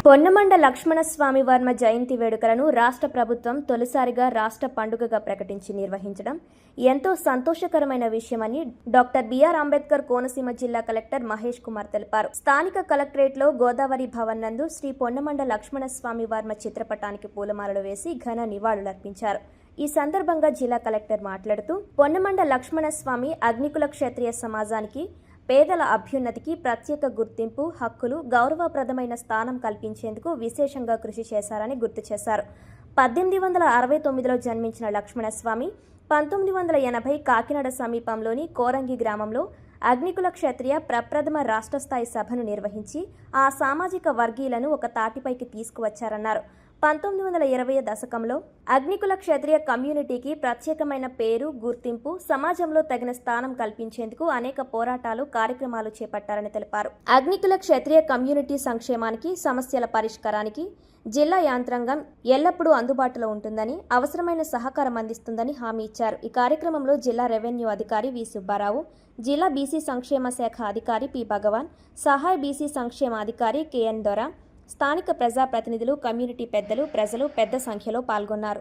పొన్నమండ లక్ష్మణస్వామి వర్మ జయంతి వేడుకలను రాష్ట్ర ప్రభుత్వం తొలిసారిగా రాష్ట్ర పండుగగా ప్రకటించి నిర్వహించడం ఎంతో సంతోషకరమైన విషయమని డాక్టర్ బిఆర్ అంబేద్కర్ కోనసీమ జిల్లా కలెక్టర్ మహేష్ కుమార్ తెలిపారు. స్థానిక కలెక్టరేట్లో గోదావరి భవన్ నందు శ్రీ పొన్నమండ లక్ష్మణస్వామి వర్మ చిత్రపటానికి పూలమాలలు వేసి ఘన నివాళులర్పించారు. ఈ సందర్భంగా జిల్లా కలెక్టర్ మాట్లాడుతూ పొన్నమండ లక్ష్మణస్వామి అగ్నికుల క్షత్రియ సమాజానికి పేదల అభ్యున్నతికి ప్రత్యేక గుర్తింపు, హక్కులు, గౌరవప్రదమైన స్థానం కల్పించేందుకు విశేషంగా కృషి చేశారని గుర్తు చేశారు. 1869లో జన్మించిన లక్ష్మణస్వామి 1980 కాకినాడ సమీపంలోని కోరంగి గ్రామంలో అగ్నికుల క్షత్రియ ప్రప్రథమ రాష్ట్ర స్థాయి సభను నిర్వహించి ఆ సామాజిక వర్గీయులను ఒక తాటిపైకి తీసుకువచ్చారన్నారు. 1920 దశకంలో అగ్నికుల క్షత్రియ కమ్యూనిటీకి ప్రత్యేకమైన పేరు, గుర్తింపు, సమాజంలో తగిన స్థానం కల్పించేందుకు అనేక పోరాటాలు, కార్యక్రమాలు చేపట్టారని తెలిపారు. అగ్నికుల క్షత్రియ కమ్యూనిటీ సంక్షేమానికి, సమస్యల పరిష్కారానికి జిల్లా యంత్రాంగం ఎల్లప్పుడూ అందుబాటులో ఉంటుందని, అవసరమైన సహకారం అందిస్తుందని హామీ ఇచ్చారు. ఈ కార్యక్రమంలో జిల్లా రెవెన్యూ అధికారి వి సుబ్బారావు, జిల్లా బీసీ సంక్షేమ శాఖ అధికారి పి భగవాన్, సహాయ బీసీ సంక్షేమ అధికారి కెఎన్ దొర, స్థానిక ప్రజాప్రతినిధులు, కమ్యూనిటీ పెద్దలు, ప్రజలు పెద్ద సంఖ్యలో పాల్గొన్నారు.